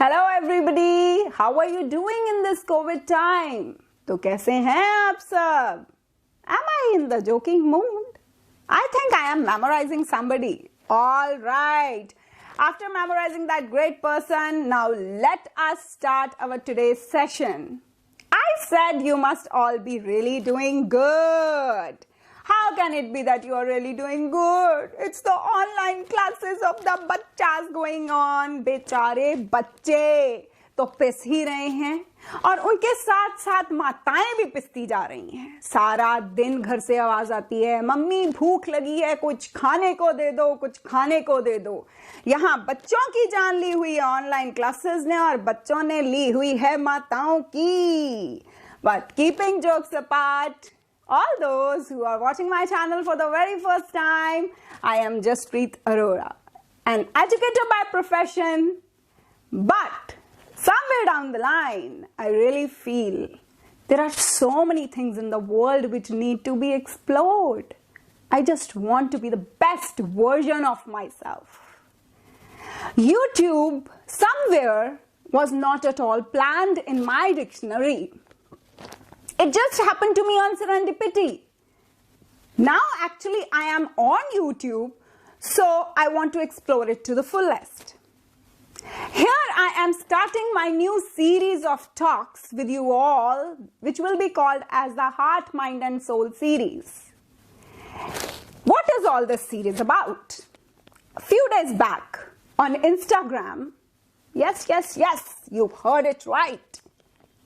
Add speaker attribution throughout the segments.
Speaker 1: Hello everybody, how are you doing in this COVID time? तो कैसे हैं आप सब? Am I in the joking mood? I think I am memorizing somebody. All right. After memorizing that great person, now let us start our today's session. I said you must all be really doing good. How can it be that you are really doing good? It's the online classes of the बच्चास going on. बेचारे बच्चे तो पिस ही रहे हैं और उनके साथ साथ माताएं भी पिसती जा रही हैं. सारा दिन घर से आवाज आती है, मम्मी भूख लगी है, कुछ खाने को दे दो, कुछ खाने को दे दो. यहाँ बच्चों की जान ली हुई है ऑनलाइन क्लासेस ने और बच्चों ने ली हुई है माताओं की. But keeping jokes apart, all those who are watching my channel for the very first time, I am Jaspreet Arora, an educator by profession, but somewhere down the line, I really feel there are so many things in the world which need to be explored. I just want to be the best version of myself. YouTube somewhere was not at all planned in my dictionary. It just happened to me on serendipity. Now actually I am on YouTube, so I want to explore it to the fullest. Here I am starting my new series of talks with you all, which will be called as the Heart, Mind and Soul series. What is all this series about? A few days back on Instagram, yes, you've heard it right.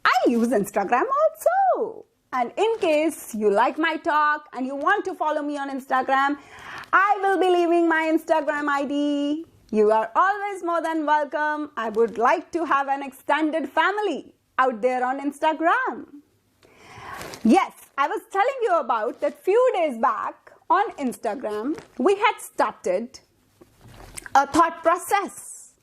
Speaker 1: I use Instagram also. And in case you like my talk and you want to follow me on Instagram, I will be leaving my Instagram ID. You are always more than welcome. I would like to have an extended family out there on Instagram. Yes, I was telling you about that few days back on Instagram, we had started a thought process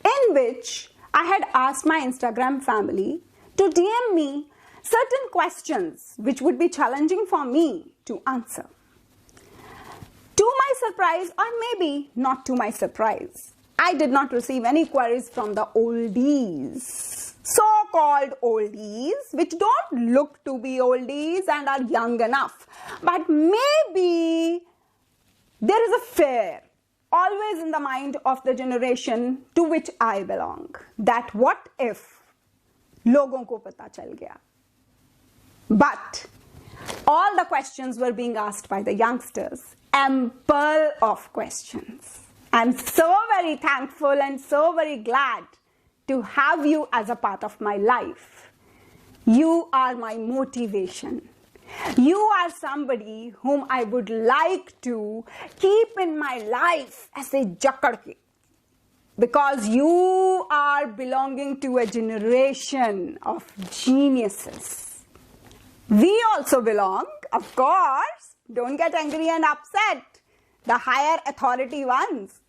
Speaker 1: in which I had asked my Instagram family to DM me certain questions which would be challenging for me to answer. To my surprise, or maybe not to my surprise, I did not receive any queries from the oldies, so-called oldies, which don't look to be oldies and are young enough. But maybe there is a fear always in the mind of the generation to which I belong, that what if लोगों को पता चल गया. But all the questions were being asked by the youngsters. Ample of questions. I'm so very thankful and so very glad to have you as a part of my life. You are my motivation. You are somebody whom I would like to keep in my life as a jakad ke. Because you are belonging to a generation of geniuses. We also belong, of course. Don't get angry and upset. The higher authority ones.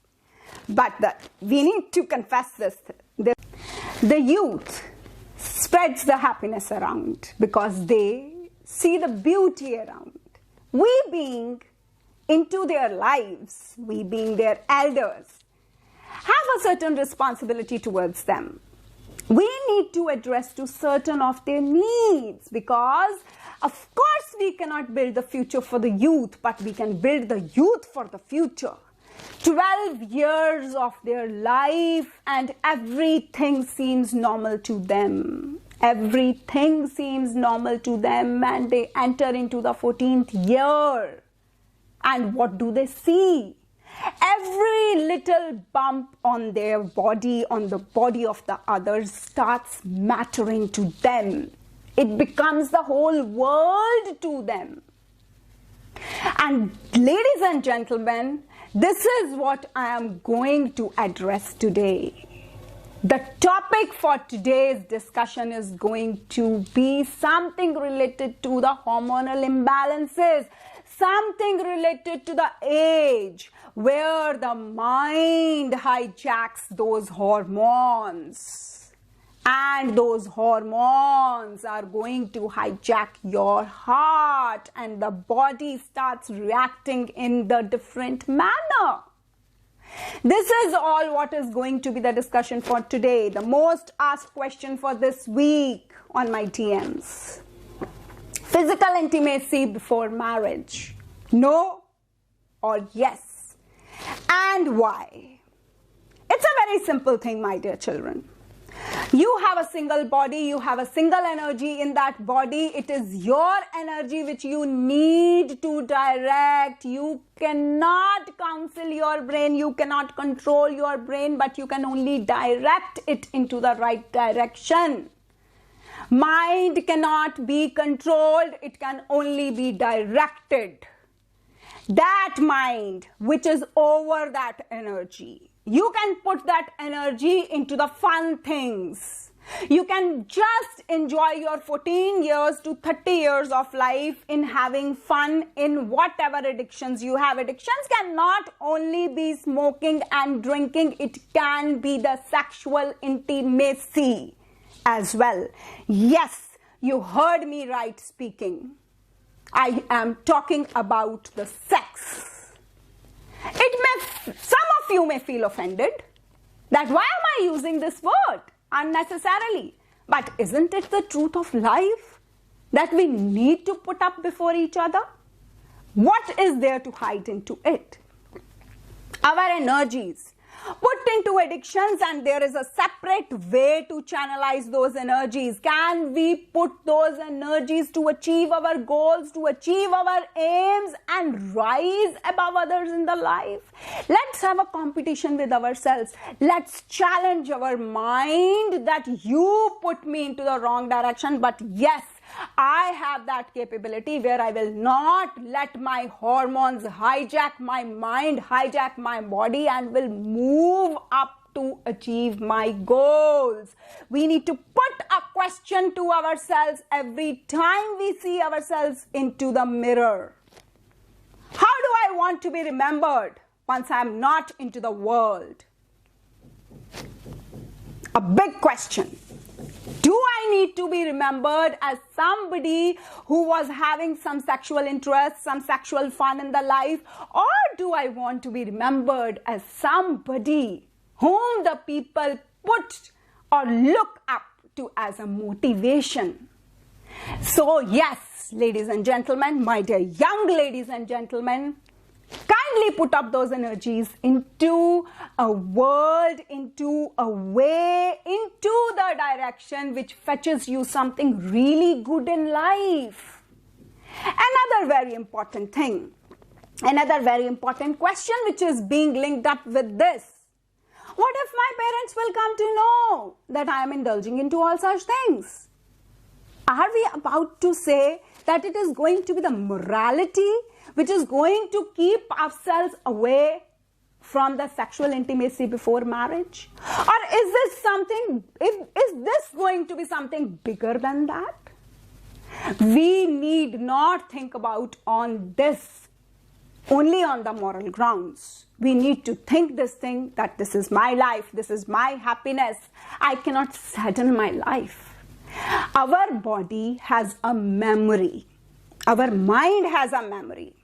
Speaker 1: But we need to confess this. The youth spreads the happiness around because they see the beauty around. We being into their lives, we being their elders, have a certain responsibility towards them. We need to address to certain of their needs because of course we cannot build the future for the youth, but we can build the youth for the future. 12 years of their life and everything seems normal to them. Everything seems normal to them and they enter into the 14th year. And what do they see? Every little bump on their body, on the body of the others, starts mattering to them. It becomes the whole world to them. And ladies and gentlemen, this is what I am going to address today. The topic for today's discussion is going to be something related to the hormonal imbalances, something related to the age where the mind hijacks those hormones. And those hormones are going to hijack your heart and the body starts reacting in the different manner. This is all what is going to be the discussion for today. The most asked question for this week on my TMs. Physical intimacy before marriage. No or yes? And why? It's a very simple thing, my dear children. You have a single body, you have a single energy in that body. It is your energy which you need to direct. You cannot counsel your brain, you cannot control your brain, but you can only direct it into the right direction. Mind cannot be controlled, it can only be directed. That mind which is over that energy, you can put that energy into the fun things. You can just enjoy your 14 years to 30 years of life in having fun in whatever addictions you have. Addictions cannot only be smoking and drinking, it can be the sexual intimacy as well. Yes, you heard me right speaking. I am talking about the sex. Some of you may feel offended that why am I using this word unnecessarily? But isn't it the truth of life that we need to put up before each other? What is there to hide into it? Our energies put into addictions, and there is a separate way to channelize those energies. Can we put those energies to achieve our goals, to achieve our aims and rise above others in the life? Let's have a competition with ourselves. Let's challenge our mind that you put me into the wrong direction, but yes, I have that capability where I will not let my hormones hijack my mind, hijack my body, and will move up to achieve my goals. We need to put a question to ourselves every time we see ourselves into the mirror. How do I want to be remembered once I am not into the world? A big question. Do I need to be remembered as somebody who was having some sexual interest, some sexual fun in the life? Or do I want to be remembered as somebody whom the people put or look up to as a motivation? So yes, ladies and gentlemen, my dear young ladies and gentlemen, kindly put up those energies into a world, into a way, into the direction which fetches you something really good in life. Another very important thing, another very important question which is being linked up with this. What if my parents will come to know that I am indulging into all such things? Are we about to say that it is going to be the morality which is going to keep ourselves away from the sexual intimacy before marriage? Or is this something, is this going to be something bigger than that? We need not think about on this only on the moral grounds. We need to think this thing that this is my life, this is my happiness. I cannot sadden my life. Our body has a memory. Our mind has a memory.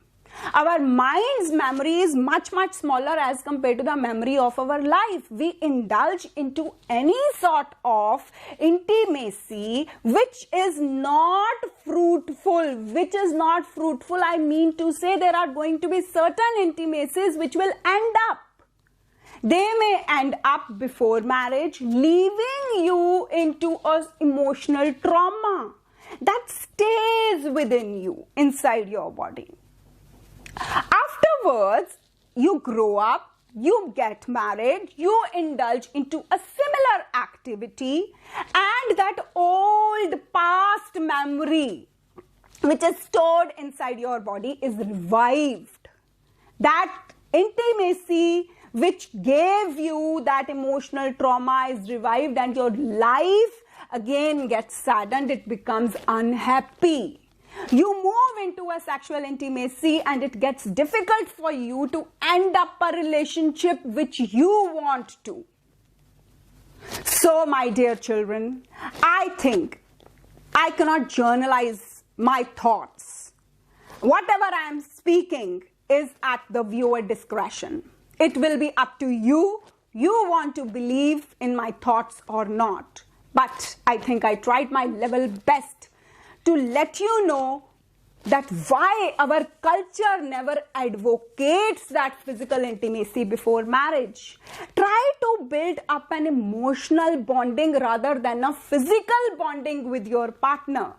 Speaker 1: Our mind's memory is much, much smaller as compared to the memory of our life. We indulge into any sort of intimacy which is not fruitful. Which is not fruitful, I mean to say there are going to be certain intimacies which will end up. They may end up before marriage, leaving you into an emotional trauma that stays within you, inside your body. Afterwards, you grow up, you get married, you indulge into a similar activity, and that old past memory which is stored inside your body is revived. That intimacy which gave you that emotional trauma is revived, and your life again gets saddened, it becomes unhappy. You move into a sexual intimacy and it gets difficult for you to end up a relationship which you want to. So, my dear children, I think I cannot journalize my thoughts. Whatever I am speaking is at the viewer discretion. It will be up to you. You want to believe in my thoughts or not. But I think I tried my level best to let you know that why our culture never advocates that physical intimacy before marriage. Try to build up an emotional bonding rather than a physical bonding with your partner.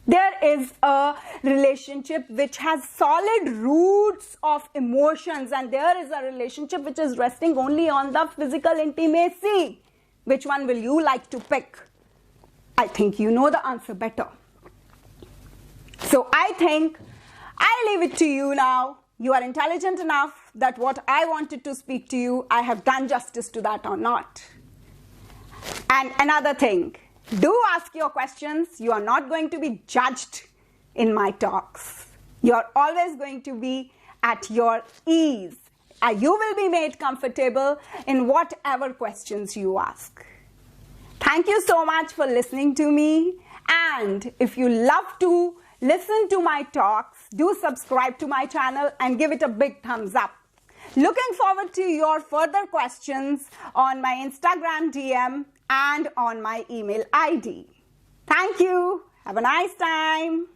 Speaker 1: There is a relationship which has solid roots of emotions, and there is a relationship which is resting only on the physical intimacy. Which one will you like to pick? I think you know the answer better. So I think I leave it to you now. You are intelligent enough that what I wanted to speak to you, I have done justice to that or not. And another thing, do ask your questions. You are not going to be judged in my talks. You are always going to be at your ease. You will be made comfortable in whatever questions you ask. Thank you so much for listening to me. And if you love to listen to my talks, do subscribe to my channel and give it a big thumbs up. Looking forward to your further questions on my Instagram DM and on my email ID. Thank you. Have a nice time.